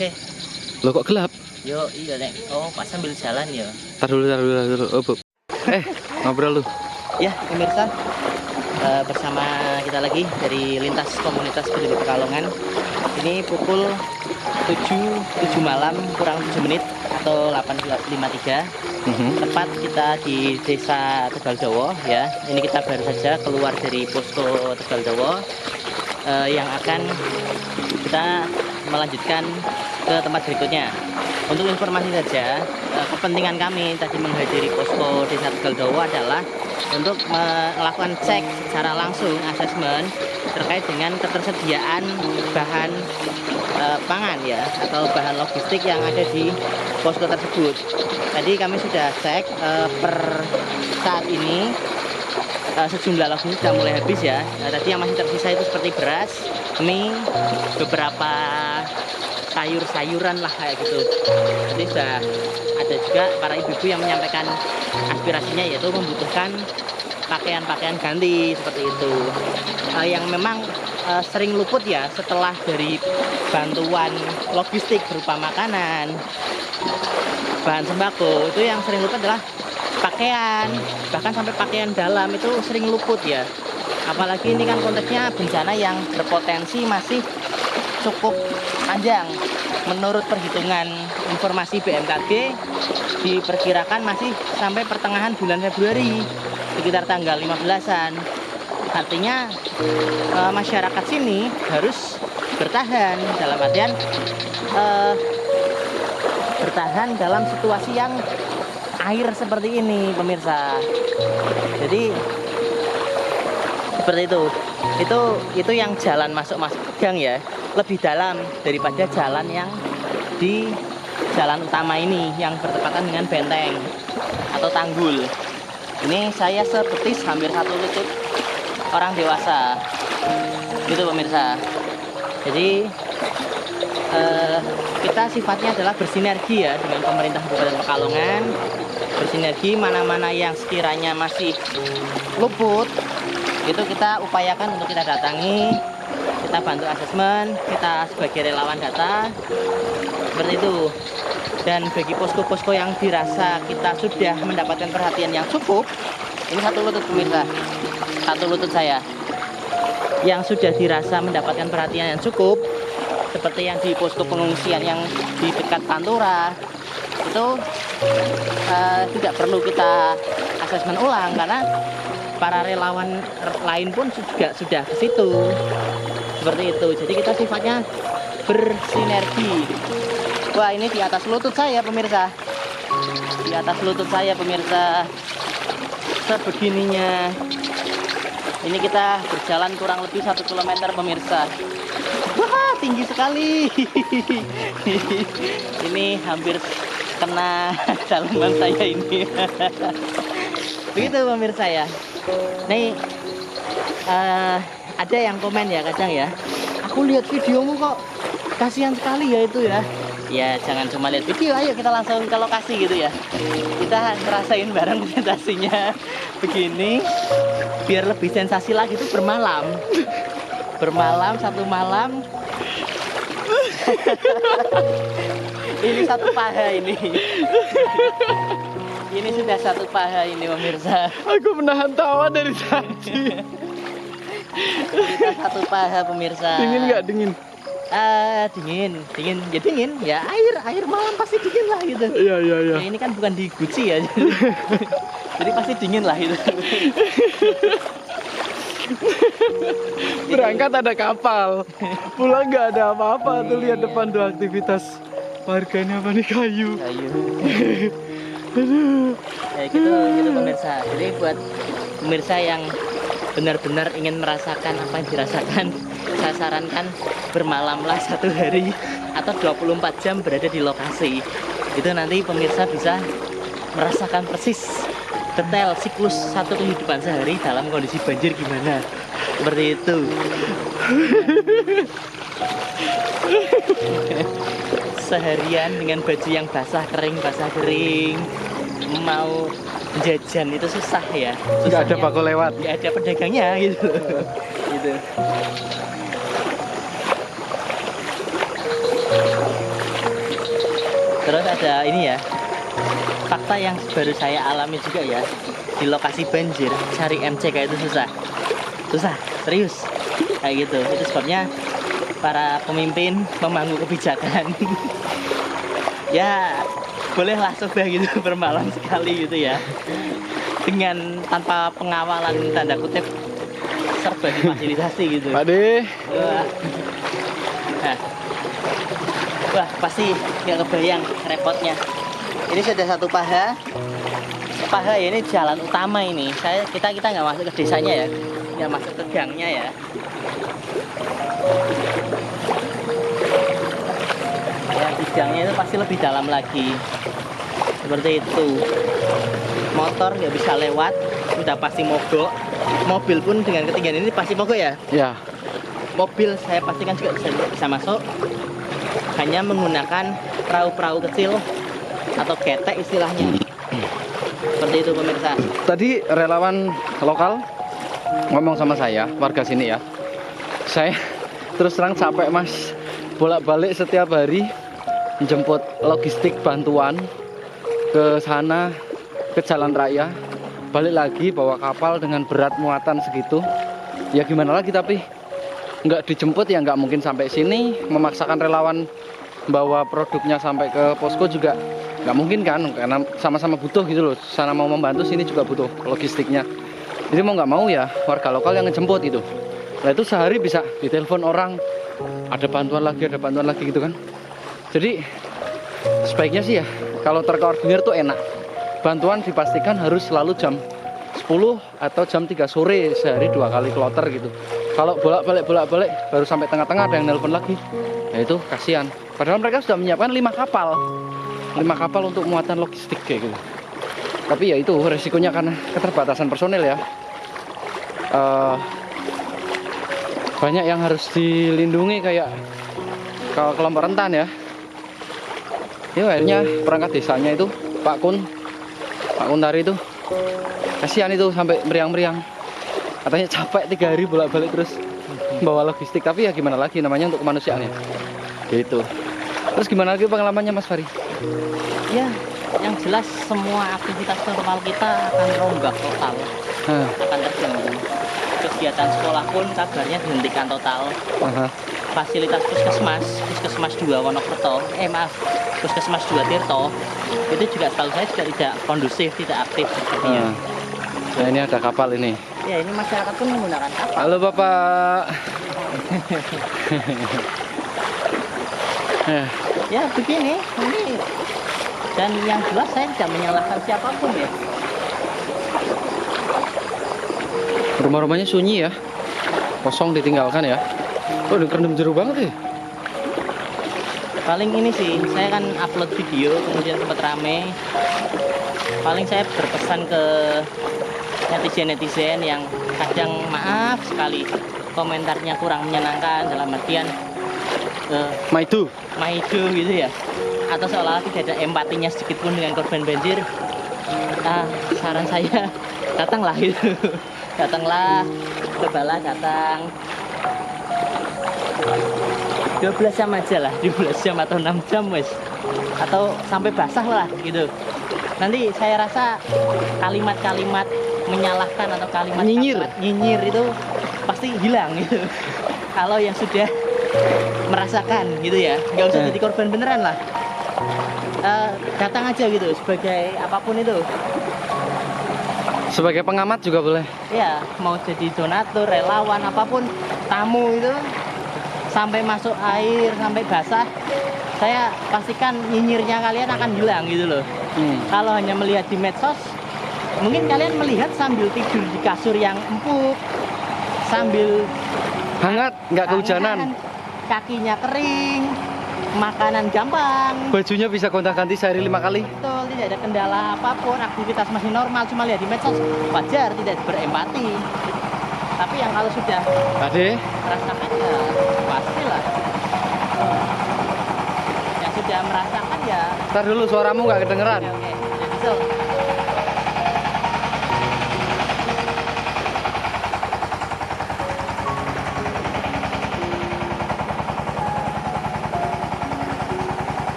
Eh, Lo kok gelap? yo iya Nek. Oh, pas sambil jalan ya. Tar dulu. Oh, Bu. Ngobrol lu. Ya, pemirsa, bersama kita lagi dari lintas komunitas penduduk Pekalongan. Ini pukul 7 malam kurang 7 menit atau 18.53. Tepat kita di Desa Tegaldawa ya. Ini kita baru saja keluar dari posko Tegaldawa yang akan kita melanjutkan ke tempat berikutnya. Untuk informasi saja, kepentingan kami tadi menghadiri posko Desa Tegaldawa adalah untuk melakukan cek secara langsung asesmen terkait dengan ketersediaan bahan pangan ya, atau bahan logistik yang ada di posko tersebut. Tadi kami sudah cek per saat ini sejumlah logistik sudah mulai habis ya. Tadi yang masih tersisa itu seperti beras, mie, beberapa sayur-sayuran lah kayak gitu. Jadi sudah ada juga para ibu-ibu yang menyampaikan aspirasinya, yaitu membutuhkan pakaian-pakaian ganti seperti itu. Yang memang sering luput ya setelah dari bantuan logistik berupa makanan, bahan sembako, itu yang sering luput adalah pakaian, bahkan sampai pakaian dalam itu sering luput ya. Apalagi ini kan konteksnya bencana yang berpotensi masih cukup panjang. Menurut perhitungan informasi BMKG diperkirakan masih sampai pertengahan bulan Februari, sekitar tanggal 15-an. Artinya masyarakat sini harus bertahan, dalam artian bertahan dalam situasi yang air seperti ini, pemirsa. Jadi seperti itu. Itu yang jalan masuk gang ya, lebih dalam daripada jalan yang di jalan utama ini yang bertepatan dengan benteng atau tanggul. Ini saya sebetis hampir satu lutut orang dewasa. Gitu pemirsa. Jadi kita sifatnya adalah bersinergi ya dengan pemerintah Kabupaten Pekalongan. Bersinergi, mana-mana yang sekiranya masih luput itu kita upayakan untuk kita datangi, kita bantu asesmen, kita sebagai relawan data seperti itu. Dan bagi posko-posko yang dirasa kita sudah mendapatkan perhatian yang cukup, ini satu lutut pemirsa, satu lutut saya, yang sudah dirasa mendapatkan perhatian yang cukup, seperti yang di posko pengungsian yang di dekat Pantura, itu tidak perlu kita asesmen ulang karena para relawan lain pun juga sudah ke situ. Seperti itu. Jadi kita sifatnya bersinergi. Wah, ini di atas lutut saya pemirsa. Di atas lutut saya pemirsa. Sebegininya. Ini kita berjalan kurang lebih 1 km pemirsa. Wah, tinggi sekali. Ini hampir kena dalaman saya ini. Begitu pemirsa ya. Nih ada yang komen ya kadang ya, aku lihat videomu kok kasihan sekali ya itu ya. Ya jangan cuma lihat video, ayo kita langsung ke lokasi gitu ya. Kita ngerasain bareng sensasinya begini, biar lebih sensasi lagi tuh bermalam. Bermalam satu malam. Ini satu paha ini. Ini sudah satu paha ini pemirsa. Aku menahan tawa dari tadi. Kita satu paha pemirsa. Dingin nggak dingin? Dingin. Ya dingin. Ya air malam pasti dingin lah gitu. Iya. Ya, ini kan bukan di Gucci ya. Jadi pasti dingin lah itu. Berangkat ada kapal, pulang nggak ada apa-apa. Tuh lihat depan tuh aktivitas warganya apa nih, kayu. Aduh. Ya gitu pemirsa. Jadi buat pemirsa yang benar-benar ingin merasakan apa yang dirasakan, saya sarankan bermalamlah 1 hari atau 24 jam berada di lokasi. Itu nanti pemirsa bisa merasakan persis detail siklus satu kehidupan sehari dalam kondisi banjir gimana. Seperti itu. Seharian dengan baju yang basah kering, mau jajan itu susah ya. Nggak ada bako lewat. Nggak ada pedagangnya gitu. Gitu. Terus ada ini ya, fakta yang baru saya alami juga ya, di lokasi banjir cari MCK itu susah, serius kayak gitu. Itu sebabnya para pemimpin memangku kebijakan ya bolehlah coba gitu bermalam sekali gitu ya, dengan tanpa pengawalan tanda kutip, serba difasilitasi gitu. Pak De. Wah, pasti nggak kebayang repotnya. Ini sudah satu paha ya, ini jalan utama ini. Kita nggak masuk ke desanya ya, nggak masuk ke gangnya ya. Ya, di gangnya itu pasti lebih dalam lagi. Seperti itu. Motor nggak bisa lewat, udah pasti mogok. Mobil pun dengan ketinggian ini pasti mogok ya. Ya. Mobil saya pastikan juga bisa masuk. Hanya menggunakan perahu-perahu kecil atau ketek istilahnya. Seperti itu pemirsa. Tadi relawan lokal ngomong sama saya, warga sini ya. Saya terus terang capek mas, bolak-balik setiap hari menjemput logistik bantuan ke sana, ke jalan raya, balik lagi bawa kapal dengan berat muatan segitu. Ya gimana lagi, tapi nggak dijemput ya nggak mungkin sampai sini. Memaksakan relawan bawa produknya sampai ke posko juga nggak mungkin kan, karena sama-sama butuh gitu loh. Sana mau membantu, sini juga butuh logistiknya. Jadi mau nggak mau ya warga lokal yang ngejemput itu. Nah itu sehari bisa ditelepon orang, ada bantuan lagi gitu kan. Jadi sebaiknya sih ya kalau terkoordinir tuh enak. Bantuan dipastikan harus selalu jam 10 atau jam 3 sore, sehari 2 kali kloter gitu. Kalau bolak-balik baru sampai tengah-tengah ada yang nelpon lagi. Nah itu kasihan. Padahal mereka sudah menyiapkan 5 kapal untuk muatan logistik kayak gitu. Tapi ya itu resikonya karena keterbatasan personel ya. Banyak yang harus dilindungi kayak kelompok rentan ya. Ya akhirnya perangkat desanya itu Pak Kuntari itu kasihan itu sampai meriang-meriang. Katanya capek 3 hari bolak-balik terus bawa logistik. Tapi ya gimana lagi, namanya untuk kemanusiaan ya. Gitu. Terus gimana lagi pengalamannya Mas Fari? Ya, yang jelas semua aktivitas normal kita akan rombak total, akan terganggu. Kegiatan sekolah pun kabarnya dihentikan total. Fasilitas puskesmas 2 Wonokerto, puskesmas 2 Tirto, itu juga setahu saya juga tidak kondusif, tidak aktif sepertinya. Nah ini ada kapal ini. Ya ini masyarakat pun menggunakan kapal. Halo Bapak. Ya begini, ini dan yang jelas saya tidak menyalahkan siapapun ya. Rumah-rumahnya sunyi ya, kosong ditinggalkan ya. Oh udah kerendam jeruk banget ya. Paling ini sih, saya kan upload video kemudian sempat rame. Paling saya berpesan ke netizen yang kadang maaf sekali komentarnya kurang menyenangkan, dalam artian Maidu gitu ya, atau seolah-olah tidak ada empatinya sedikit pun dengan korban banjir. Saran saya datanglah gitu. Datanglah, cobalah datang 12 jam aja lah, 12 jam atau 6 jam wes, atau sampai basah lah gitu. Nanti saya rasa kalimat-kalimat menyalahkan atau kalimat nyinyir itu pasti hilang gitu. Kalau yang sudah merasakan gitu ya, nggak usah jadi korban beneran lah. Datang aja gitu sebagai apapun itu. Sebagai pengamat juga boleh. Ya, mau jadi donatur, relawan, apapun, tamu itu sampai masuk air, sampai basah, saya pastikan nyinyirnya kalian akan hilang gitu loh. Kalau hanya melihat di medsos, mungkin kalian melihat sambil tidur di kasur yang empuk, sambil hangat, nggak kehujanan, kakinya kering, makanan gampang, bajunya bisa gonta-ganti sehari 5 kali. Betul, tidak ada kendala apapun, aktivitas masih normal, cuma lihat di medsos wajar, tidak berempati. Tapi yang kalau sudah merasakan ya pastilah. Yang sudah merasakan ya. Ntar dulu suaramu nggak kedengeran. Oke. So,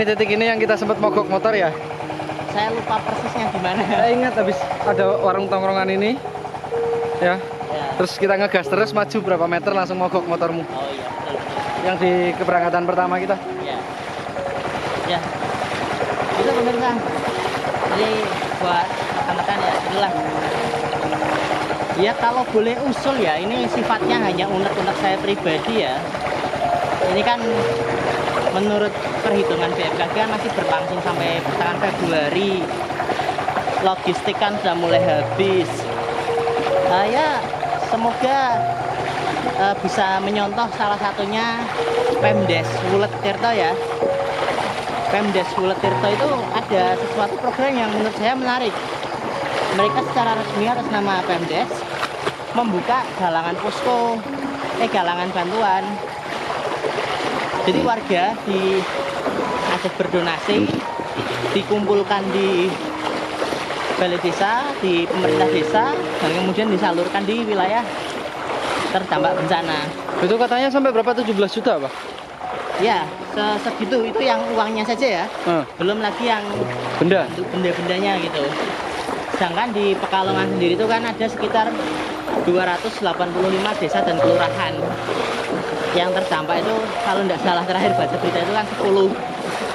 Ini titik ini yang kita sempat mogok motor ya. Saya lupa persisnya di mana. Saya ingat habis ada warung tongkrongan ini. Ya. Ya. Terus kita ngegas terus maju berapa meter langsung mogok motormu. Oh iya, betul, betul. Yang di keberangkatan pertama kita. Ya. Ya. Itu pemirsa. Jadi buat rekan-rekan ya, itulah. Ya kalau boleh usul ya, ini sifatnya hanya unek-unek saya pribadi ya. Ini kan menurut perhitungan BMKG kan masih berlangsung sampai pertengahan Februari. Logistik kan sudah mulai habis. Ya semoga bisa menyontoh salah satunya Pemdes Wulet Tirto ya. Pemdes Wulet Tirto itu ada sesuatu program yang menurut saya menarik. Mereka secara resmi atas nama Pemdes membuka galangan posko, galangan bantuan. Jadi warga diajak berdonasi, dikumpulkan di balai desa, di pemerintah desa, dan kemudian disalurkan di wilayah terdampak bencana. Itu katanya sampai berapa? 17 juta, Pak? Ya, segitu itu yang uangnya saja ya. Belum lagi yang benda, benda-bendanya gitu. Sedangkan di Pekalongan sendiri itu kan ada sekitar 285 desa dan kelurahan. Yang terdampak itu kalau tidak salah terakhir baca berita itu kan 10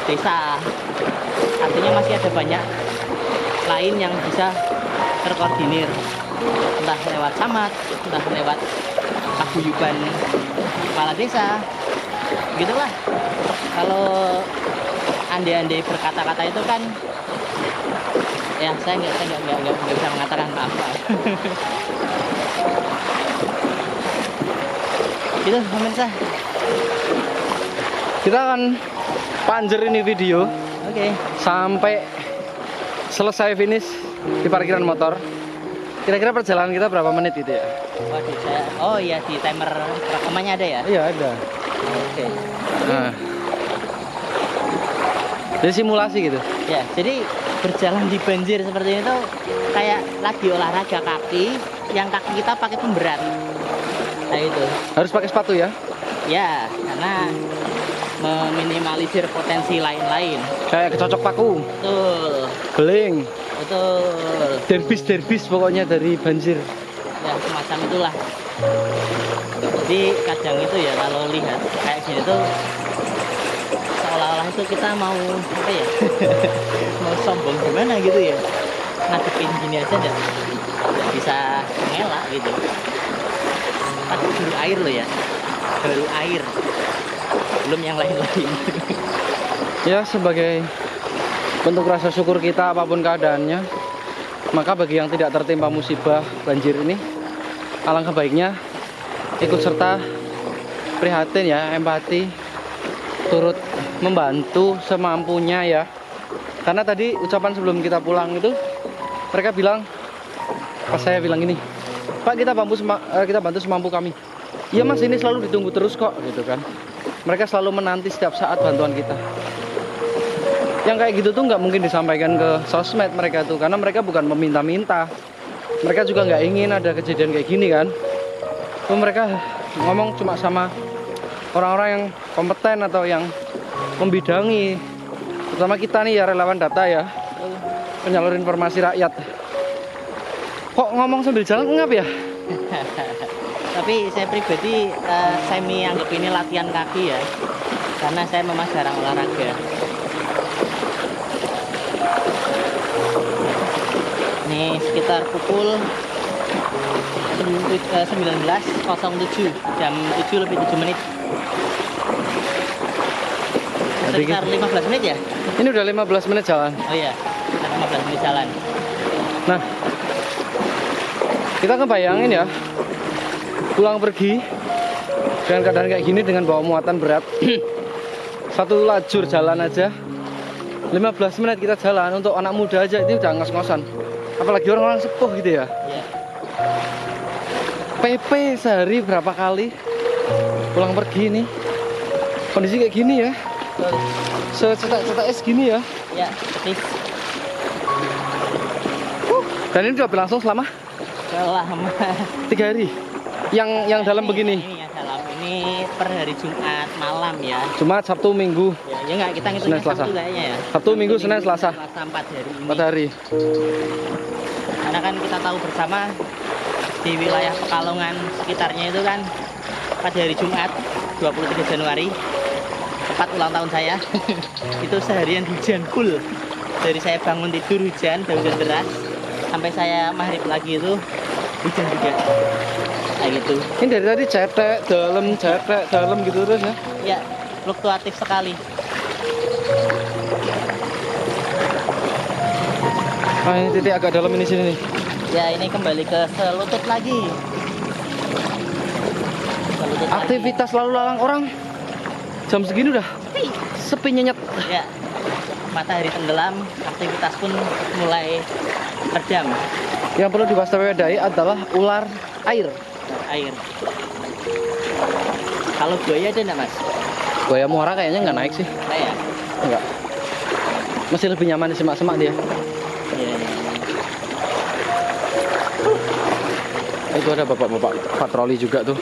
desa. Artinya masih ada banyak lain yang bisa terkoordinir, entah lewat camat, entah lewat paguyuban kepala desa. Begitulah. Kalau andai-andai berkata-kata itu kan ya saya nggak bisa mengatakan maaf. Itu pemirsa. Kita akan panjer ini video. Oke. Sampai selesai finish di parkiran motor. Kira-kira perjalanan kita berapa menit itu ya? Waduh, oh iya di timer rekamannya ada ya? Iya ada. Oke. Nah. Jadi simulasi gitu. Ya, jadi berjalan di banjir seperti ini tuh kayak lagi olahraga kaki, yang kaki kita pakai pemberat. Nah itu. Harus pakai sepatu ya? Ya, karena meminimalisir potensi lain-lain. Kayak kecocok paku. Betul. Beling. Betul. Derbis pokoknya dari banjir. Ya, semacam itulah. Jadi kadang itu ya kalau lihat kayak gini tuh seolah-olah itu kita mau apa ya? Mau sombong gimana gitu ya. Ngadepin gini aja nggak bisa ngelak gitu. Aduh, baru air loh ya. Baru air. Belum yang lain-lain. Ya, sebagai bentuk rasa syukur kita apapun keadaannya, maka bagi yang tidak tertimpa musibah banjir ini, alangkah baiknya ikut serta prihatin ya, empati, turut membantu semampunya ya. Karena tadi ucapan sebelum kita pulang itu mereka bilang, pas saya bilang ini, Pak, kita bantu semampu kami. Iya Mas, ini selalu ditunggu terus kok gitu kan. Mereka selalu menanti setiap saat bantuan kita. Yang kayak gitu tuh nggak mungkin disampaikan ke sosmed mereka tuh, karena mereka bukan meminta-minta. Mereka juga nggak ingin ada kejadian kayak gini kan. Tuh mereka ngomong cuma sama orang-orang yang kompeten atau yang membidangi. Terutama kita nih ya, relawan data ya, penyalur informasi rakyat. Kok ngomong sambil jalan ngap ya? Tapi saya pribadi semi anggap ini latihan kaki ya, karena saya memang jarang olahraga. Ini sekitar pukul 19.07, jam 7 lebih 7 menit. Sekitar 15 menit ya? Ini udah 15 menit jalan. Oh iya, sekitar 15 menit jalan. Nah, kita kebayangin ya, pulang pergi dengan keadaan kayak gini dengan bawa muatan berat. Satu lajur jalan aja 15 menit kita jalan. Untuk anak muda aja ini udah ngos-ngosan, apalagi orang-orang sepuh gitu ya. Yeah. PP sehari berapa kali pulang pergi nih, kondisi kayak gini ya, secetak-cetak es gini ya. Ya, petis. Dan ini udah berlangsung selama Lama. 3 hari. Yang dalam begini. Ini yang dalam ini per hari Jumat malam ya. Jumat, Sabtu, Minggu. Ya nggak kita Senin, ngitungnya Selasa. Sabtu kayaknya ya. Sabtu, Minggu, Senin, Selasa. 4 hari ini. 4 hari. Karena kan kita tahu bersama di wilayah Pekalongan sekitarnya itu kan pada hari Jumat 23 Januari tepat ulang tahun saya itu seharian hujan full. Dari saya bangun tidur hujan deras sampai saya maghrib lagi itu hujan juga kayak gitu. Ini dari tadi cetek dalam gitu terus ya. Ya fluktuatif sekali. Nah ini titik agak dalam ini sini nih. Ya ini kembali ke selutut lagi. Selutut lagi. Aktivitas lalu lalang orang jam segini udah sepi nyenyet. Ya matahari tenggelam, aktivitas pun mulai redam. Yang perlu diwaspadai adalah ular air. Air. Kalau buaya ada nggak mas? Buaya muara kayaknya nggak naik sih. Nah, ya. Enggak. Masih lebih nyaman di semak-semak dia. Iya. Itu ada bapak-bapak patroli juga tuh.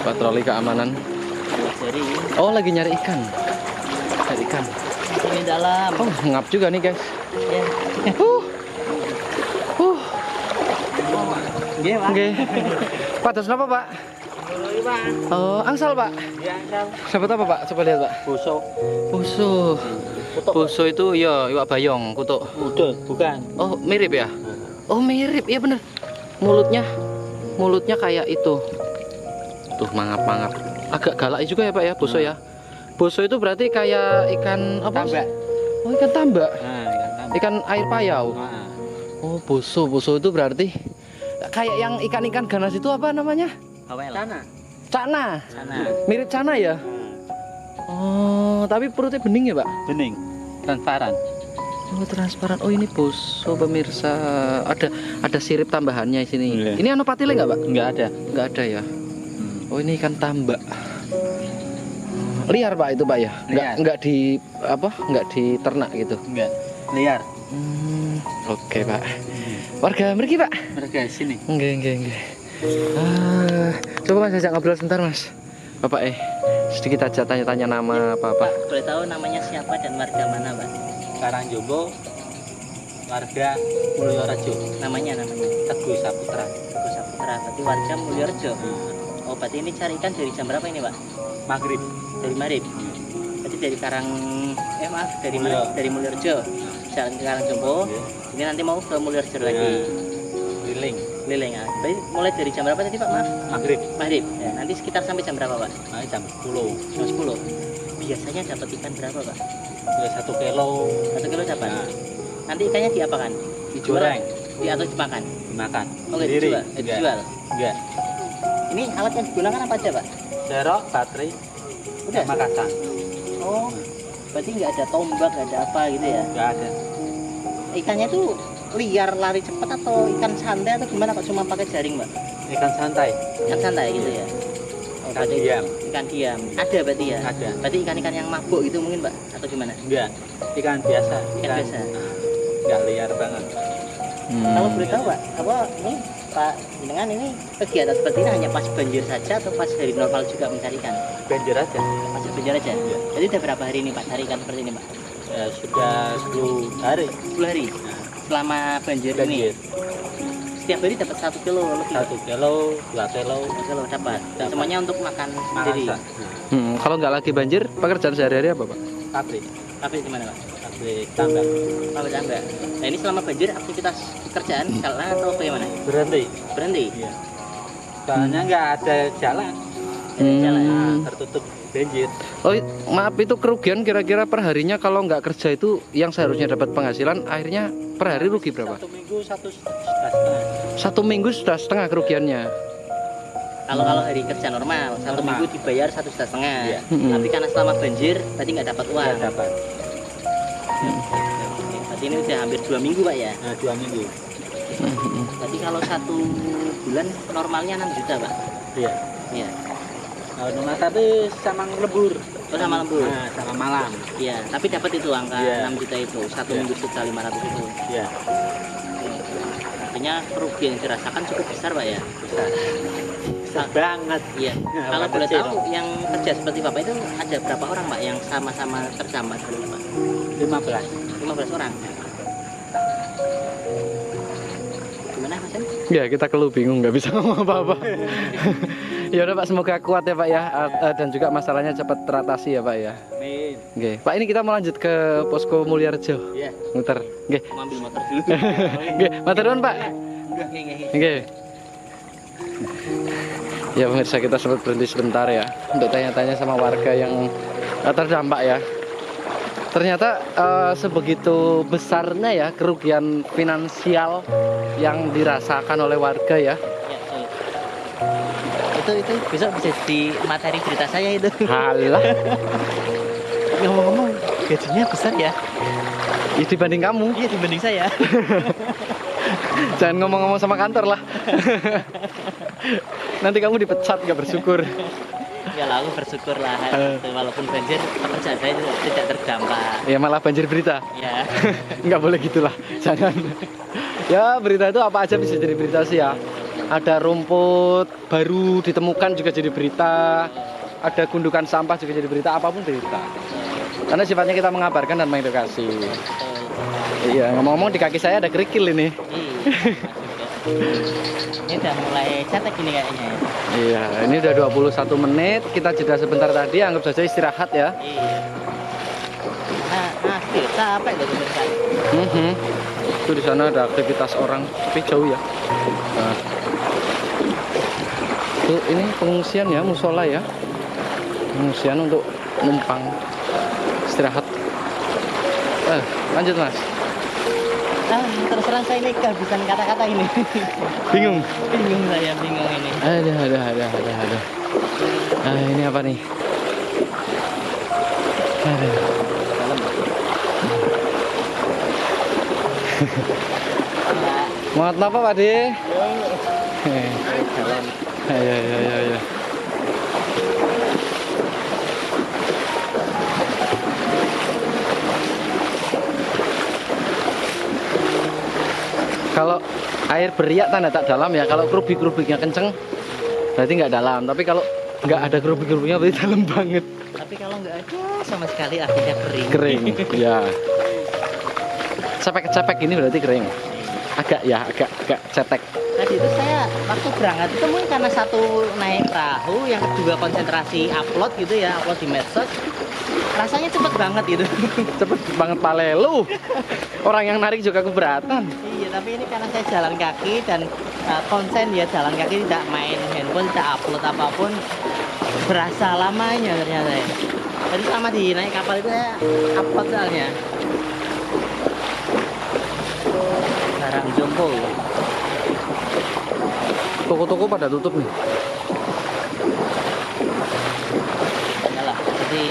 Patroli keamanan. Jadi Oh lagi nyari ikan. Nyari ikan. ini dalam. Oh ngap juga nih guys. Ya. Nggih, Pak. Oke. Pak terus apa Pak? Dulu, Pak. Oh angsal Pak. Ya, Kang. Dapat apa Pak? Coba lihat Pak. Busuk. Puso. Puso itu ya iwak bayong, kutuk. Udah, bukan. Oh mirip ya? Oh mirip, iya bener. Mulutnya kayak itu. Tuh mangap-mangap. Agak galak juga ya Pak ya, Puso ya. Puso itu berarti kayak ikan apa? Tambak. Oh ikan tambak. Nah, ikan tambak. Ikan air payau. Nah, Oh Puso itu berarti kayak yang ikan-ikan ganas itu apa namanya? bawel. Sana. Cana. Sana. Mirip cana ya? Oh tapi perutnya bening ya Pak? Bening. Transparan. Oh transparan. Oh ini Puso pemirsa. Ada sirip tambahannya di sini. Iya. Ini anu patile nggak Pak? Enggak ada. Nggak ada ya. Oh ini ikan tambak. Liar Pak itu Pak ya? Liar. Nggak di apa? Nggak diternak gitu. Enggak. Liar. Oke Pak. Warga mriki Pak? Mereka sini. Nggih. Coba Mas ajak ngobrol sebentar Mas. Bapak sedikit aja tanya-tanya nama apa-apa. Pak, boleh tahu namanya siapa dan warga mana, Pak? Karangjowo, warga Mulyorejo, Namanya. Teguh Saputra. Teguh Saputra, berarti warga Mulyorejo. Oh, berarti ini cari ikan dari jam berapa ini, Pak? Maghrib, Dari maghrib. Berarti dari dari Mulyo. mana? Dari Mulyorejo. Jalan ke Karangjowo. Ini nanti mau ke Mulyorejo lagi. keliling, Keliling ya. Berarti mulai dari jam berapa tadi, Pak? Maaf. maghrib, Maghrib. Ya, nanti sekitar sampai jam berapa, Pak? nah, jam 10, Jam 10. Biasanya dapat ikan berapa, Pak? ya 1 kilo, 1 kilo dapat. Nah. Nanti ikannya diapakan? digoreng, Atau dimakan? dimakan, Oh, nggak sendiri, dijual? Dijual. enggak, Ini alat yang digunakan apa aja, Pak? serok, baterai, Udah. sama kasan, Oh, berarti nggak ada tombak, nggak ada apa gitu ya? enggak ada, Ikannya tuh liar, lari cepat atau ikan santai atau gimana? Kok cuma pakai jaring, Pak? ikan santai, Ikan santai gitu ya? Oh, ikan berarti diam, Ikan diam. Ada berarti ya? ada, Berarti ikan-ikan yang mabuk gitu mungkin, Pak? Atau gimana? enggak, ikan biasa, Ikan biasa. enggak liar banget, Kalau boleh tahu, Pak, apa ini Pak dengan ini kegiatan seperti ini hanya pas banjir saja atau pas hari normal juga mencari ikan? banjir aja, Pas banjir aja? Iya. Jadi udah berapa hari ini, Pak, cari ikan seperti ini, Pak? ya, sudah 10 hari, 10 hari? Selama banjir, ini? banjir, Setiap hari dapat 1 kilo lebih? 1 kilo, 2 kilo, 1 kilo dapat. Dapat. Semuanya untuk makan sendiri. makan, Kalau nggak lagi banjir, pekerjaan sehari-hari apa Pak? pabrik, Tapi di mana, Pak? pabrik tambang, Pabrik tambak. Nah, ini selama banjir aktivitas pekerjaan jalan atau bagaimana? berhenti. Berhenti. Iya. Soalnya nggak ada jalan, Jalan. nah, tertutup banjir. Oh maaf itu kerugian kira-kira perharinya kalau nggak kerja itu yang seharusnya dapat penghasilan akhirnya per hari rugi berapa? 1 minggu 1,5. 1 minggu sudah setengah kerugiannya. Kalau hari kerja normal, 1 Normal. minggu dibayar 1,5 juta. Iya. Tapi karena selama banjir, berarti nggak dapat uang. Nggak dapat. Berarti ini udah hampir 2 minggu, Pak ya. Nah, 2 minggu. Berarti kalau 1 bulan normalnya 6 juta, Pak. Iya. Iya. Nah, rumah tapi sama lembur. Oh, sama lembur. Nah, sama malam. Iya, tapi dapat itu angka Iya. 6 juta itu. 1 Iya. minggu 1,5 juta itu. Iya. Berarti artinya kerugian yang dirasakan cukup besar Pak ya. Besar banget. Iya. Ya, Kalau boleh kecil. tahu yang kerja seperti Bapak itu ada berapa orang Pak yang sama-sama terdampak dulu Pak? 15. 15 orang. Gimana Mas Yan? Ya kita keluh bingung nggak bisa ngomong apa-apa. Ya udah Pak, semoga kuat ya Pak ya, dan juga masalahnya cepat teratasi ya Pak ya. Amin. Oke, Pak ini kita mau lanjut ke Posko Mulyarejo. Iya. Muter. Oke. Mau ambil motor dulu. Oke, matur nuwun Pak. Oke. Oke. Ya pemirsa, kita sempat berhenti sebentar ya untuk tanya-tanya sama warga yang terdampak ya. Ternyata sebegitu besarnya ya kerugian finansial yang dirasakan oleh warga ya. Ya, itu besok bisa di materi berita saya itu. Halah, Ngomong-ngomong gajinya besar ya. ya dibanding kamu. Iya dibanding saya. Jangan ngomong-ngomong sama kantor lah. Nanti kamu dipecat nggak bersyukur. Ya lah, aku bersyukur lah. Walaupun banjir, pekerjaan saya tidak terdampak. Ya malah banjir berita. Ya. Nggak boleh gitulah, jangan. Ya berita itu apa aja bisa jadi berita sih ya. Ada rumput baru ditemukan juga jadi berita. Ada gundukan sampah juga jadi berita, apapun berita. Karena sifatnya kita mengabarkan dan mengedukasi. Iya, ngomong-ngomong di kaki saya ada kerikil ini. Ini udah mulai cetek ini kayaknya ya. Iya, ini udah 21 menit. Kita jeda sebentar tadi, anggap saja istirahat ya. Iya. Nah, capek loh pemirsa. Itu di sana ada aktivitas orang, tapi jauh ya. Nah. Itu ini pengungsian ya, musola ya. Pengungsian untuk numpang istirahat. Lanjut Mas. Terus terang saya ini kehabisan kata-kata ini. Bingung. Bingung saya, bingung ini. Ada. Ini apa nih? Aduh. Mau apa Pak De? Ya. Kalau air beriak tanda tak dalam ya. Kalau kerubik-kerubiknya kenceng berarti nggak dalam. Tapi kalau nggak ada kerubik-kerubiknya berarti dalam banget. Tapi kalau nggak ada sama sekali akhirnya kering. Kering, ya. Cepek-cepek ini berarti kering. Agak cetek. Tadi itu saya waktu berangkat itu mungkin karena satu naik perahu, yang kedua konsentrasi upload gitu ya, upload di medsos. Rasanya cepet banget gitu. Cepet banget palelu. Orang yang narik juga keberatan. Iya, tapi ini karena saya jalan kaki dan konsen ya jalan kaki, tidak main handphone, tidak upload apapun. Berasa lamanya ternyata ya. Tadi sama di naik kapal itu saya upload soalnya. Barang jompo. Toko-toko pada tutup nih. Yalah, jadi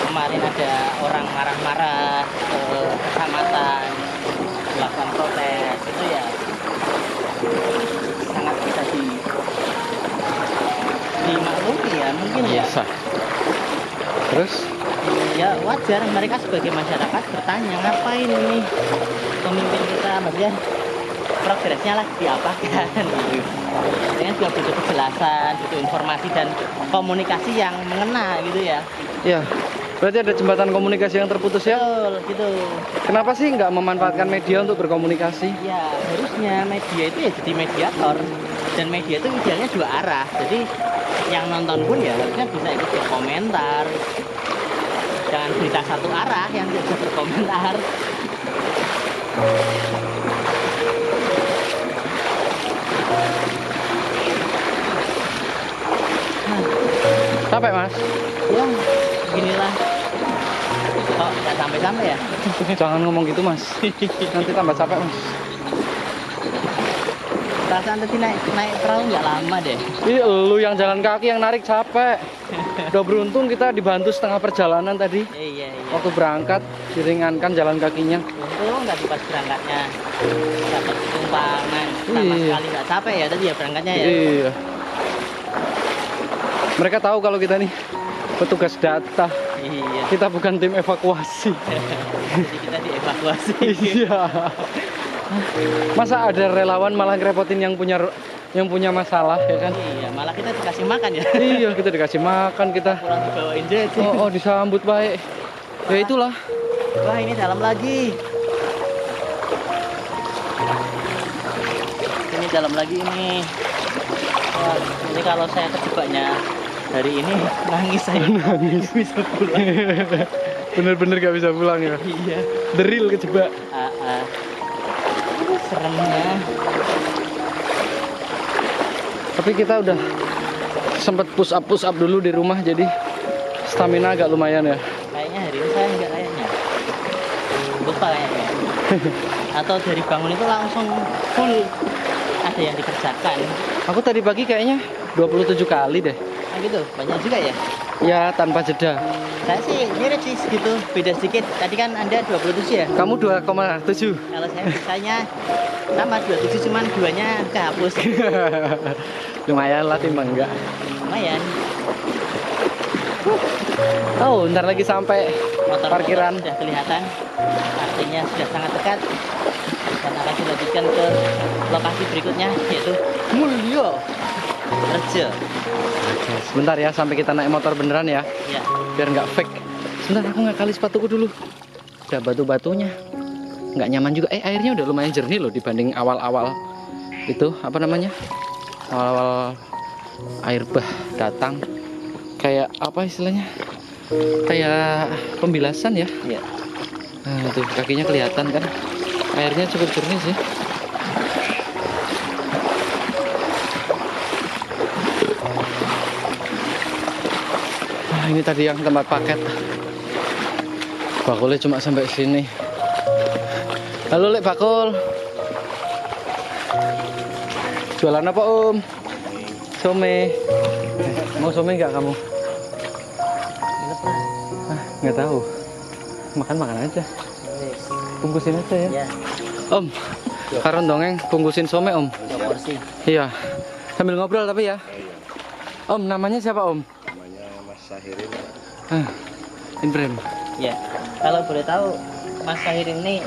kemarin ada orang marah-marah ke kecamatan melakukan protes itu ya sangat bisa dimaklumi ya mungkin ya. Biasa. Terus Ya wajar mereka sebagai masyarakat bertanya ngapain ini pemimpin kita, maksudnya progresnya lagi diapakan gitu. Dengan juga butuh kejelasan, butuh informasi dan komunikasi yang mengena gitu ya. ya, berarti ada jembatan komunikasi yang terputus ya. Betul, gitu. Kenapa sih nggak memanfaatkan media untuk berkomunikasi? Ya harusnya media itu ya jadi mediator, dan media itu idealnya dua arah. Jadi yang nonton pun ya harusnya bisa ikut berkomentar. Jangan berita satu arah yang tidak bisa berkomentar. Capek Mas? Ya, beginilah. Kok nggak sampai-sampai ya? Jangan ngomong gitu Mas. Nanti tambah capek Mas. Perasaan tadi naik perahu nggak lama deh. Ih, lu yang jalan kaki yang narik capek. Udah beruntung kita dibantu setengah perjalanan tadi. Iya. Waktu berangkat diringankan jalan kakinya. Untung nggak di pas berangkatnya dapat tumpangan sama Iya. sekali, nggak capek ya tadi ya berangkatnya ya. Iya. Mereka tahu kalau kita nih petugas data. Iya. Kita bukan tim evakuasi. Jadi kita dievakuasi. Iya. Masa ada relawan malah ngerepotin yang punya masalah ya kan? Iya, malah kita dikasih makan ya. Iya, kita dikasih makan, kita Pulang dibawain jajan. oh disambut baik. Ya itulah. Wah, ini dalam lagi. Ini dalam lagi ini. Wah, ini kalau saya terjebaknya hari ini nangis saya. Nangis bisa pulang. Bener-bener gak bisa pulang ya. Iya. Deril kejebak. Seremnya. Tapi kita udah sempet push up dulu di rumah, jadi stamina agak lumayan ya. Kayaknya hari ini saya enggak kayaknya. Lupa kayaknya. Atau dari bangun itu langsung full ada yang dikerjakan. Aku tadi pagi kayaknya 27 kali deh. Nah gitu, banyak juga ya. Ya tanpa jeda. Saya sih mirip sih segitu, beda sedikit. Tadi kan Anda 27 ya. Kamu 2,7. Kalau saya bisanya sama 27, cuman duanya kehapus. Lumayan lah timbang enggak. Lumayan. Oh, ntar lagi sampai Motor parkiran. sudah kelihatan, artinya sudah sangat dekat dan akan dilanjutkan ke lokasi berikutnya, yaitu Mulyo Rejo. Oke, sebentar ya sampai kita naik motor beneran ya, Ya, biar nggak fake. Sebentar, aku ngakali sepatuku dulu. Udah batu-batunya nggak nyaman juga. Airnya udah lumayan jernih loh dibanding awal-awal itu apa namanya, awal-awal air bah datang. Kayak apa istilahnya, kayak pembilasan ya. ya. Nah tuh kakinya kelihatan kan, airnya cukup jernih sih. Nah ini tadi yang tempat paket, bakulnya cuma sampai sini. Halo Lek Bakul, jualan apa Om? Some. Mau some nggak kamu? Nggak tahu. Makan aja. Bungkusin aja ya. Ya, Om, karon dongeng bungkusin some Om. 2 porsi. Iya. Sambil ngobrol tapi ya. Om, namanya siapa Om? Namanya Mas Sahirin. Inbrem. Ya, kalau boleh tahu Mas Sahir ini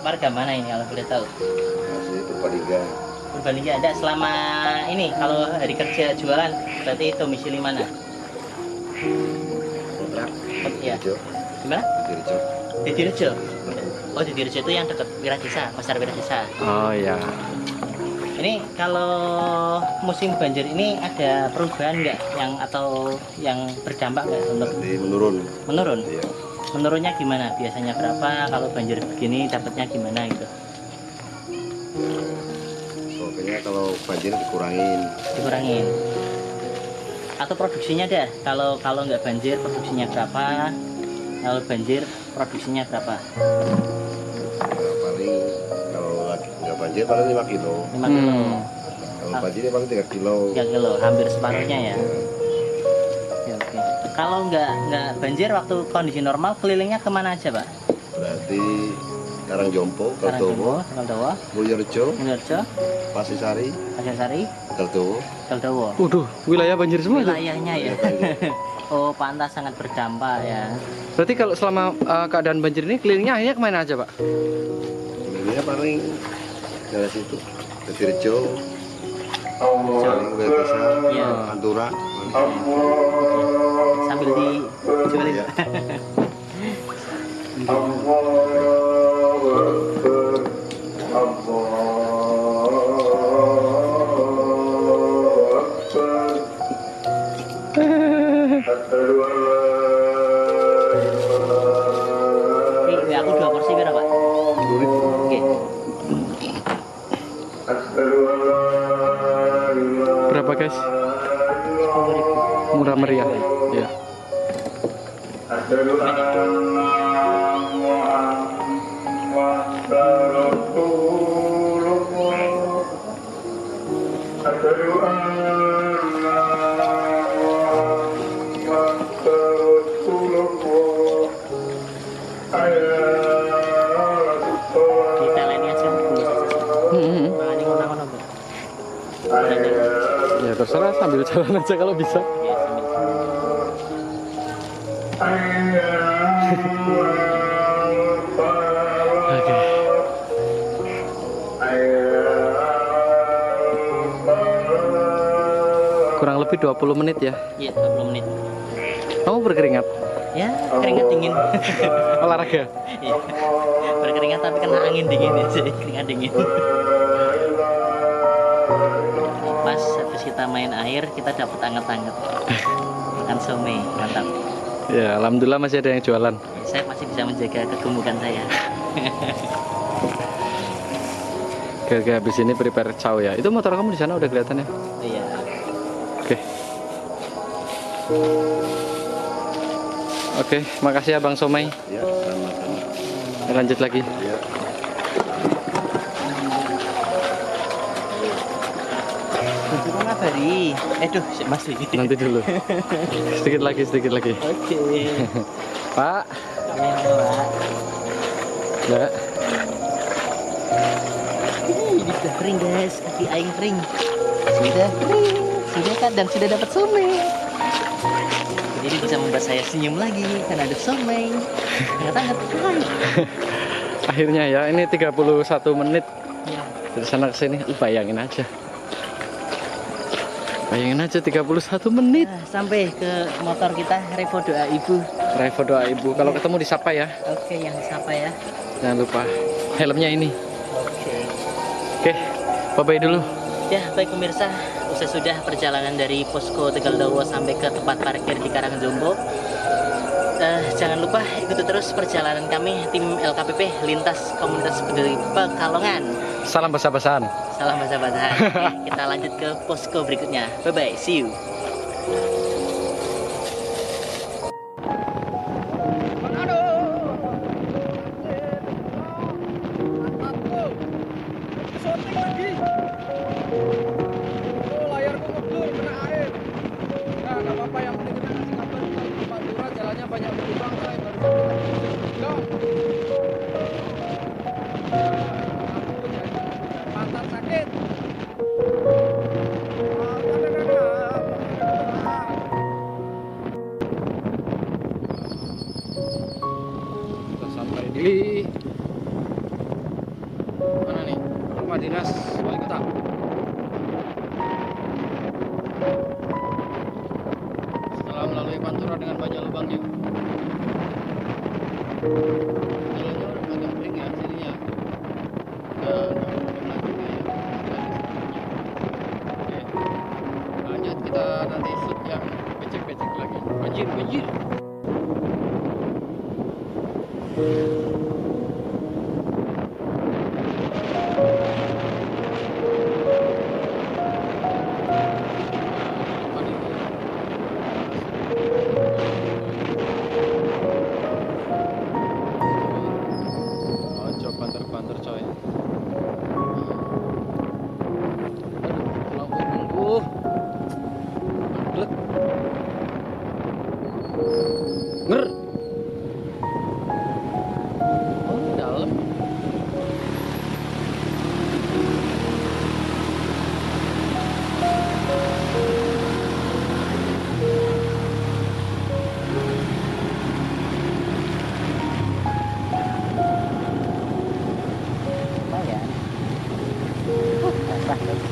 warga mana ini kalau boleh tahu? Masih Purbalingga. Purbalingga ada selama ini kalau hari kerja jualan berarti domisili mana? Kontrak. Ya. Dirjo. Gimana? Dirjo. Di Dirjo. Oh, di Dirjo itu yang dekat Wiradesa, Pasar Wiradesa. Oh iya. Ini kalau musim banjir ini ada perubahan nggak yang berdampak nggak untuk Nanti menurun. menurun? Iya. Menurunnya gimana? Biasanya berapa? Kalau banjir begini dapatnya gimana gitu? Pokoknya kalau banjir dikurangin. Dikurangin. Atau produksinya deh. Kalau nggak banjir produksinya berapa? Kalau banjir produksinya berapa? Ya, paling kalau lagi nggak banjir paling 5 kilo. 5 kilo. Kalau banjir ya paling 3 kilo. 3 kilo, hampir separuhnya ya. Ya, oke. Kalau nggak banjir waktu kondisi normal kelilingnya kemana aja Pak? Berarti Karangjompo, Karangjowo, Kaldowo, Kaldowo, Mulyorejo, Mulyorejo, Pasisari, Pasir Kaldowo. Kaldowo. Waduh, wilayah banjir semua tuh. Wilayahnya ya. Oh, pantas sangat berdampak ya. Berarti kalau selama keadaan banjir ini kelilingnya akhirnya kemana aja Pak? Ini paling dari situ ke Dirjo, paling Wiradesa, Iya. Pantura. Sambil dijualin. Iya. Ini aku 2 porsi berapa Pak? Oke. Berapa guys? 10.000. Murah meriah. Iya. Kita lainnya aja dulu saja. Nah, ini ngono-ngono Bu. Ya terserah, sambil jalan aja kalau bisa. Ya, sambil. Oke. lebih 20 menit ya. Iya, 20 menit. Kamu berkeringat? Ya, keringat dingin. Olahraga? Iya. Berkeringat tapi kena angin dingin ya, jadi keringat dingin. Pas habis kita main air, kita dapat anget-anget. Makan somai, mantap. Ya, alhamdulillah masih ada yang jualan. Saya masih bisa menjaga kegemukan saya. Oke, habis ini prepare chow ya. Itu motor kamu di sana udah kelihatan ya? Iya. Oke. Oke, makasih ya Bang Somai. Ya, sama-sama. Lanjut lagi. Ya. Itu ngabari. Duh, Mas. Nanti dulu. Sedikit lagi. Oke. Pak. Ya, Pak. Ya. Ini sudah kering guys, kaki aing kering. Sudah kan dan sudah dapat somai. Jadi bisa membuat saya senyum lagi karena ada somai. Hangat-hangat. Akhirnya ya, ini 31 menit Ya. dari sana ke sini. Bayangin aja. Bayangin aja 31 menit. Nah, sampai ke motor kita, Revo doa ibu. Revo doa ibu. Kalau ketemu disapa ya. Oke, yang siapa ya? Jangan lupa helmnya ini. Oke. Oke, bye-bye dulu. Ya, baik pemirsa, usai sudah perjalanan dari Posko Tegaldawa sampai ke tempat parkir di Karangjombo. Jangan lupa ikuti terus perjalanan kami tim LKPP Lintas Komunitas Peduli Pekalongan. Salam basa-basan. Salam basa-basan. Oke, kita lanjut ke posko berikutnya. Bye-bye, see you. Kita sampai di mana nih? Rumah dinas wali kota. Setelah melalui Pantura dengan banyak lubangnya. Jalannya agak kering ya sininya. Dan belum lanjutnya ya. Oke. Lanjut kita nanti shoot yang becek-becek lagi. Banjir. Coba banter-banter coy. Lampu tunggu. Glek. Nger. Oh, dalam. Lumayan. Basah guys.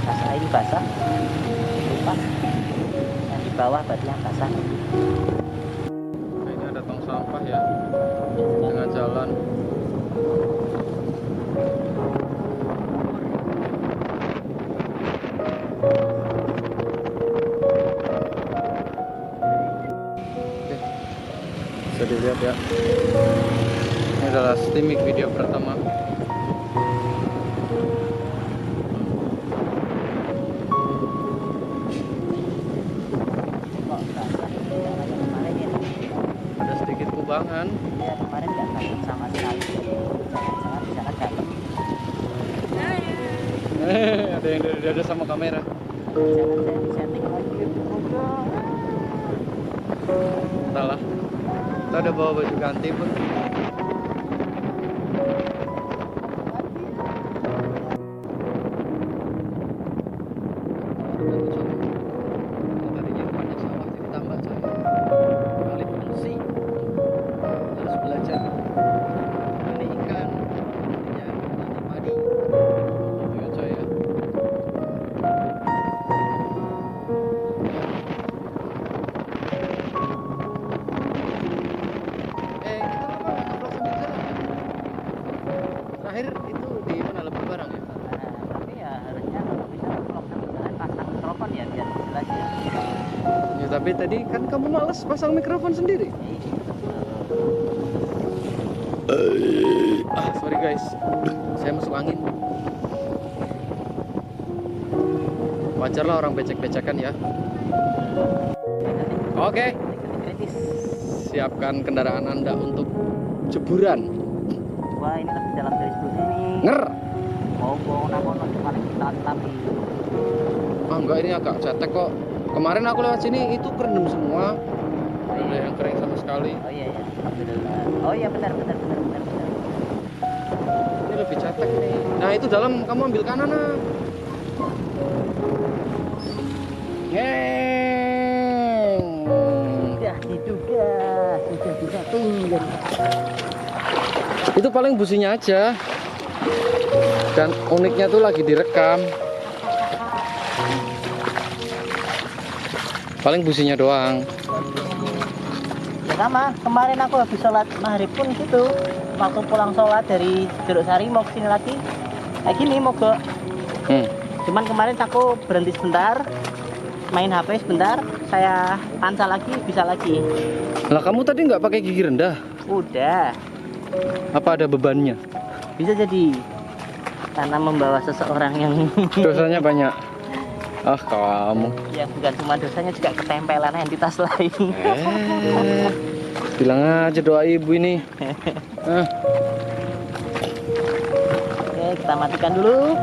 Basah ini basah. Lupa. Yang di bawah berarti yang basah. Nah, ini ada tong sampah ya. Tengah jalan. Oke. Bisa dilihat ya. Ini adalah streaming video pertama. Kok basah? Tidak kayak kemarin ya. Ada sedikit kubangan. Ya kemarin nggak takut sama sekali. Jangan-jangan di sana dalam. Ada yang dari dada sama kamera. Jangan saya disetting lagi. Entahlah. Kita udah bawa baju ganti pun. Tadinya banyak sawah jadi tambah coy. Alih fungsi. Harus belajar. Ini ikan. Nantinya nanti padi. Ya coy ya. Tapi tadi kan kamu males pasang mikrofon sendiri. Sorry guys, saya masuk angin. Wajar lah orang becek-becekan ya. Oke, siapkan kendaraan Anda untuk jeburan. Wah, ini lebih dalam dari sebelumnya nih. Nger. Mau nakono kemarin kita tapi. Enggak, ini agak cetek kok. Kemarin aku lewat sini itu kerendam semua. Ada yang kering sama sekali. Oh iya ya. Oh iya benar. Ini lebih cetek nih. Nah, itu dalam, kamu ambil kanan nah. Ngeng. Sudah diduga, sudah bisa tinggal. Itu paling businya aja. Dan uniknya tuh lagi direkam. Paling businya doang. Ya sama, kemarin aku habis sholat maghrib pun gitu. Waktu pulang sholat dari Jeruk Sari mau kesini lagi. Kayak gini mau ke. Cuman kemarin aku berhenti sebentar, main HP sebentar, saya pancal lagi, bisa lagi. Lah kamu tadi nggak pakai gigi rendah? Udah, Apa ada bebannya? bisa jadi. Karena membawa seseorang yang Dosanya banyak. Ah kamu. ya bukan cuma dosanya, juga ketempelan entitas lain. Bilang aja doa ibu ini. Oke, kita matikan dulu.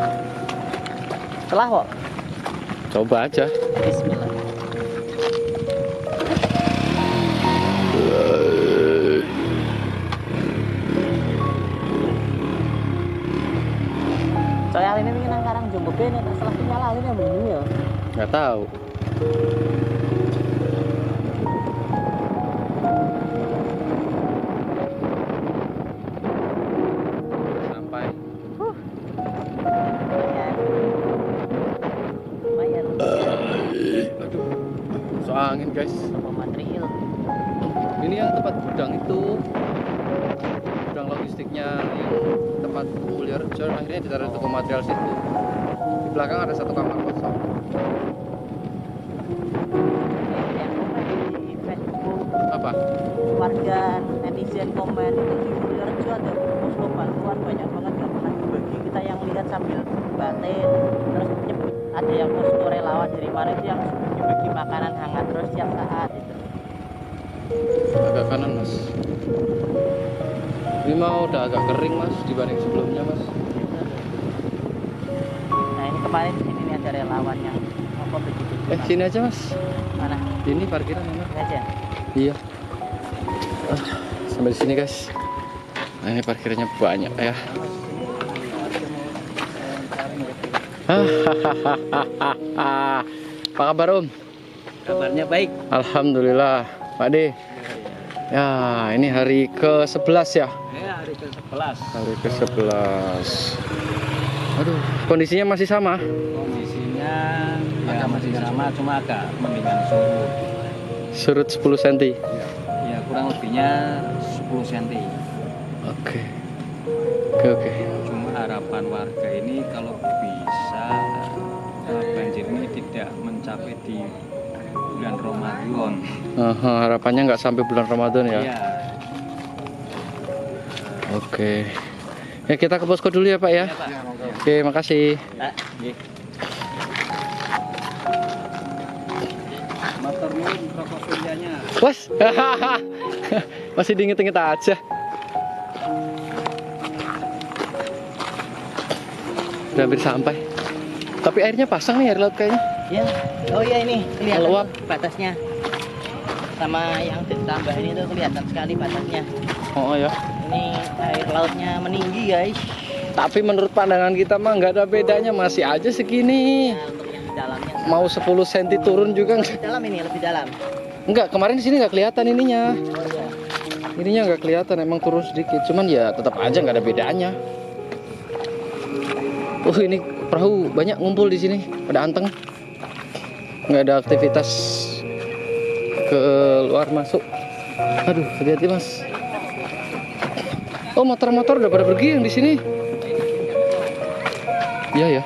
Setelah kok. Coba aja. Bismillah. Soalnya ini nang karang jumbo bene tak salah nyala ini begini ya. Nggak tahu. Sampai. Lumayan. Aduh. So angin guys. Sopo material. Ini yang tempat gudang itu. Gudang logistiknya yang tempat kuliah Rejo, akhirnya ditaruh toko material situ. Di belakang ada satu kamar kosong. Yang komen di Facebook Apa? warga netizen komen itu di Mulyorejo ada posko bantuan banyak banget, gak pernah dibagi. Kita yang lihat sambil batin, terus nyebut ada yang posko relawan dari mana itu yang bagi makanan hangat terus tiap saat itu. Agak kanan mas. Ini mau udah agak kering mas dibanding sebelumnya mas. Nah ini kemarin ini nih ada relawan yang apa begitu. Sini aja mas. Mana? Ini parkiran enak. Ini aja. Iya. Sampai di sini guys. Nah, ini parkirnya banyak ya. Apa kabar Om? Kabarnya baik. Alhamdulillah Pak De. Ya ini hari ke-11 ya. Ya, hari ke-11. Hari ke-11. Aduh, kondisinya masih sama. Kondisinya ya masih sama, cuma agak mendingan surut. Surut 10 cm. Ya, kurang lebihnya 10 cm. Oke. Oke. Cuma harapan warga ini kalau bisa banjir ini tidak mencapai di bulan Ramadan. Harapannya nggak sampai bulan Ramadan ya. Iya. Oke. Ya kita ke posko dulu ya Pak ya. Iya, Pak. Oke, makasih. Motor nurin rokok Suryanya. Bos. Masih diinget-inget aja. Udah hampir sampai. Tapi airnya pasang nih air laut kayaknya. Ya. Oh iya ini kelihatan Meluap. tuh batasnya. Sama yang ditambah ini tuh kelihatan sekali batasnya. Oh ya. Ini air lautnya meninggi guys. Tapi menurut pandangan kita mah nggak ada bedanya, masih aja segini. Ya, untuk yang di dalamnya. Mau 10 cm turun juga Lebih dalam ini, lebih dalam. enggak. Kemarin di sini nggak kelihatan ininya. Oh iya. Ininya nggak kelihatan, emang turun sedikit. Cuman ya tetap aja nggak ada bedanya. Ini perahu banyak ngumpul di sini, pada anteng. Nggak ada aktivitas ke luar masuk. Aduh, hati-hati mas. Oh, motor-motor udah pada pergi yang di sini. Iya ya.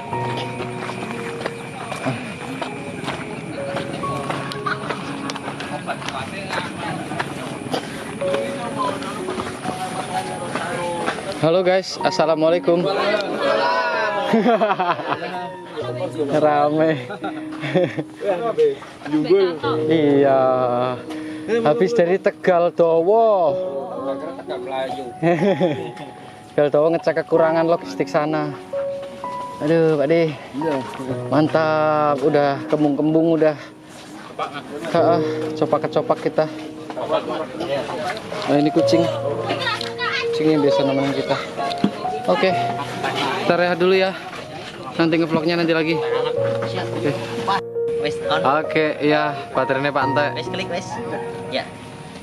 Halo guys, assalamualaikum. Rame. Iya. Habis dari Tegal Dowo. Tegal Dowo ngecek kekurangan logistik sana. Aduh, Pak De. Mantap, udah kembung-kembung udah. Copak-copak kita. Nah, ini kucing. Kucing yang biasa nemenin kita. Oke. Kita rehat dulu ya. Nanti ngevlognya nanti lagi. Oke. Oke, ya, baterainya Pak Ante. Wes klik wes. Ya.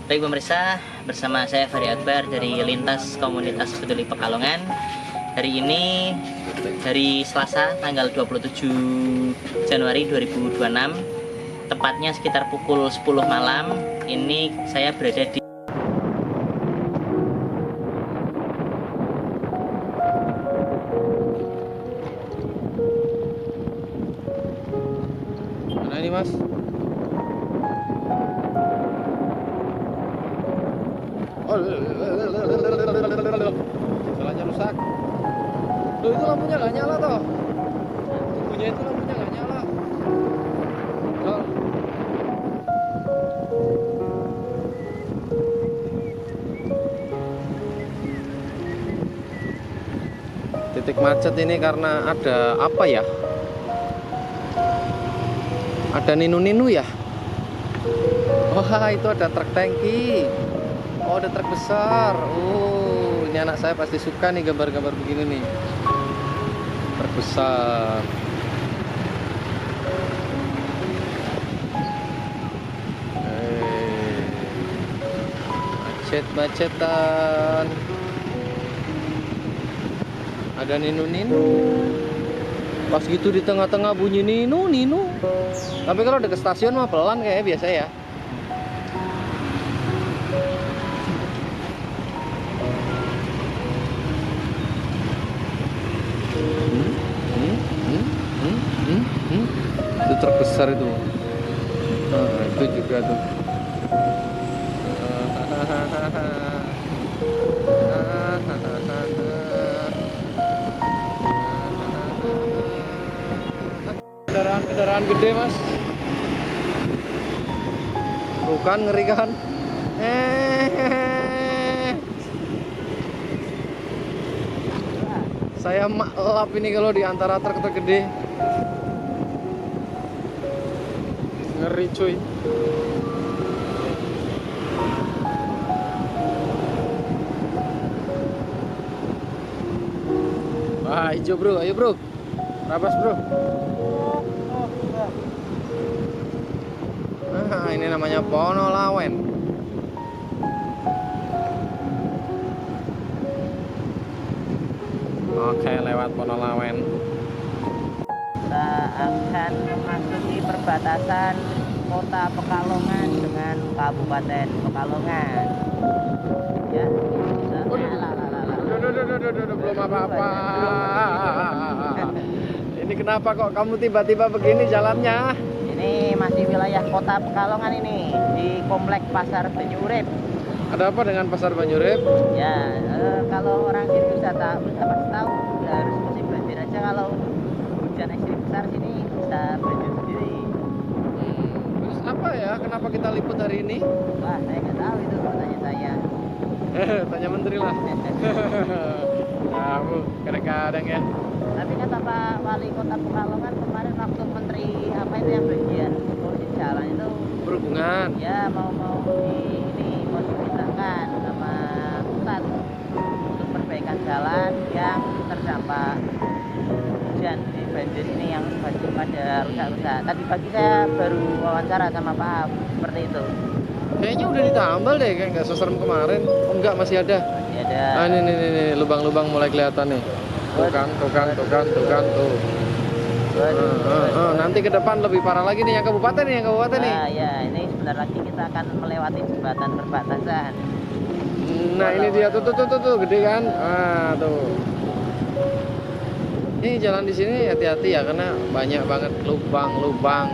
Baik pemirsa, bersama saya Fahri Akbar dari Lintas Komunitas Peduli Pekalongan. Hari ini dari Selasa tanggal 27 Januari 2026, tepatnya sekitar pukul 10 malam. Ini saya berada di Mana ini, Mas? Oh, jalannya rusak. Loh, itu lampunya nggak nyala toh? Tunggunya itu lampunya nggak nyala. Oh. Titik macet ini karena ada apa ya? Ada ninu-ninu ya? Wah, itu ada truk tangki. Oh, ada truk besar. Oh, ini anak saya pasti suka nih gambar-gambar begini nih. Truk besar. Macet-macetan. Ada ninu-ninu. Pas gitu di tengah-tengah bunyi ninu. Tapi kalau udah ke stasiun mah pelan kayaknya biasa ya. Itu truk besar itu. Nah, itu juga tuh. Kendaraan gede, Mas. Bukan, ngeri kan? Saya maklap ini kalau di antara truk gede. Ngeri cuy. Wah, hijau bro, ayo bro. Rabas bro. Nah, ini namanya Ponolawen. Oke, lewat Ponolawen. kita akan memasuki perbatasan Kota Pekalongan dengan Kabupaten Pekalongan. Ya, Belum apa-apa. Ini kenapa kok kamu tiba-tiba begini jalannya? Ini masih wilayah Kota Pekalongan ini, di Komplek Pasar Banyurip. Ada apa dengan Pasar Banyurip? Ya, kalau orang sini sudah pasti tahu, harus musim banjir aja. Kalau hujan ekstrim besar sini bisa banjir sendiri. Terus apa ya? Kenapa kita liput hari ini? Wah, saya nggak tahu itu, tanya saya. Tanya menteri lah. Kamu kadang-kadang ya. Tapi kata Pak Wali Kota Pekalongan kemarin waktu Menteri apa itu yang bagian urusin jalan itu Berhubungan. ya mau diperintahkan sama pusat untuk perbaikan jalan yang terdampak hujan di banjir ini yang pada rusak-rusak. Tadi pagi saya baru wawancara sama Pak seperti itu. Kayaknya udah ditambal deh, kayak nggak seserem kemarin. Oh, enggak, masih ada. Masih ada. Ah, ini lubang-lubang mulai kelihatan nih. Tuh kan. Tuh. Nanti ke depan lebih parah lagi nih yang kabupaten nih, Nah, ya, ini sebentar lagi kita akan melewati jembatan perbatasan. Nah, ini dia tuh gede kan? Ah, tuh. Ini jalan di sini hati-hati ya karena banyak banget lubang-lubang.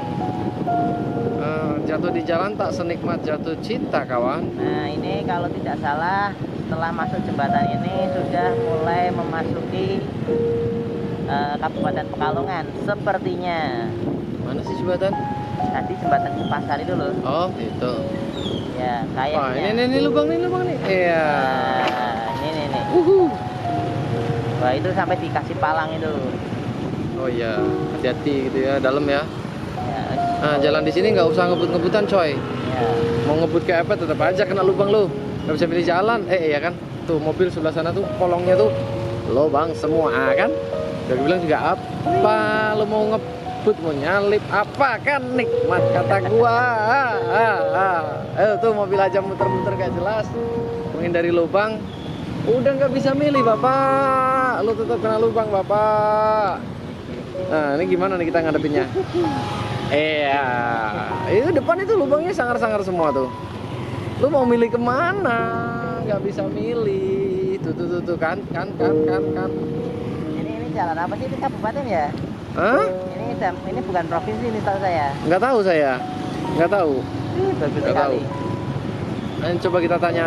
Jatuh di jalan tak senikmat jatuh cinta, kawan. Nah, ini kalau tidak salah setelah masuk jembatan ini sudah mulai memasuki Kabupaten Pekalongan sepertinya. Mana sih jembatan? Tadi jembatan Pasar itu loh. Oh, itu. Ya, Wah, kayaknya. ini lubang nih. Iya. Ini nih. Wah, itu sampai dikasih palang itu. Oh iya, hati-hati gitu ya, dalam ya. Ya, Nah, jalan di sini nggak usah ngebut-ngebutan, coy. ya. Mau ngebut kayak apa tetap aja kena lubang lu. Nggak bisa pilih jalan. Iya kan? Tuh mobil sebelah sana tuh kolongnya tuh lubang semua kan? Udah bilang juga apa lu mau ngebut mau nyalip apa kan nikmat kata gua. Tuh mobil aja muter-muter gak jelas. Menghindari lubang. Udah nggak bisa milih bapak. Lu tetap kena lubang bapak. Nah ini gimana nih kita ngadepinnya? Iya, itu depan itu lubangnya sangar-sangar semua tuh. Lu mau milih kemana? Nggak bisa milih. Tuh kan. Ini jalan apa sih? Ini kabupaten ya? Hah? Ini bukan provinsi ini tahu saya. Nggak tahu saya. Nggak tahu. Bagus Nggak tahu. sekali. Nah, coba kita tanya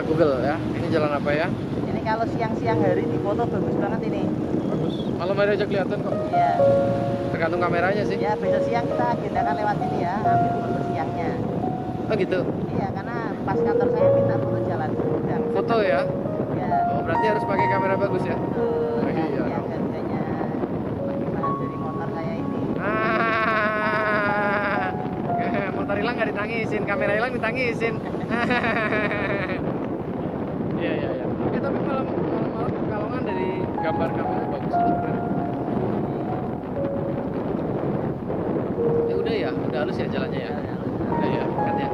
Google ya. Ini jalan apa ya? Ini kalau siang-siang hari di foto bagus banget ini. Bagus. Malam hari aja kelihatan kok. Iya. Tergantung kameranya sih. Ya besok siang kita agendakan lewat sini ya, ambil foto siangnya. Oh gitu. Iya, karena pas kantor saya minta foto jalan sedang. Foto ya. Ya. Oh berarti harus pakai kamera bagus ya. Betul. Oh, iya. Ya, harganya mahal dari motor saya ini. Motor hilang nggak ditangisin, kamera hilang ditangisin. Iya. Oke tapi malam Pekalongan dari gambar kamera bagus banget. Ya udah halus ya jalannya ya. Udah ya, kan ya.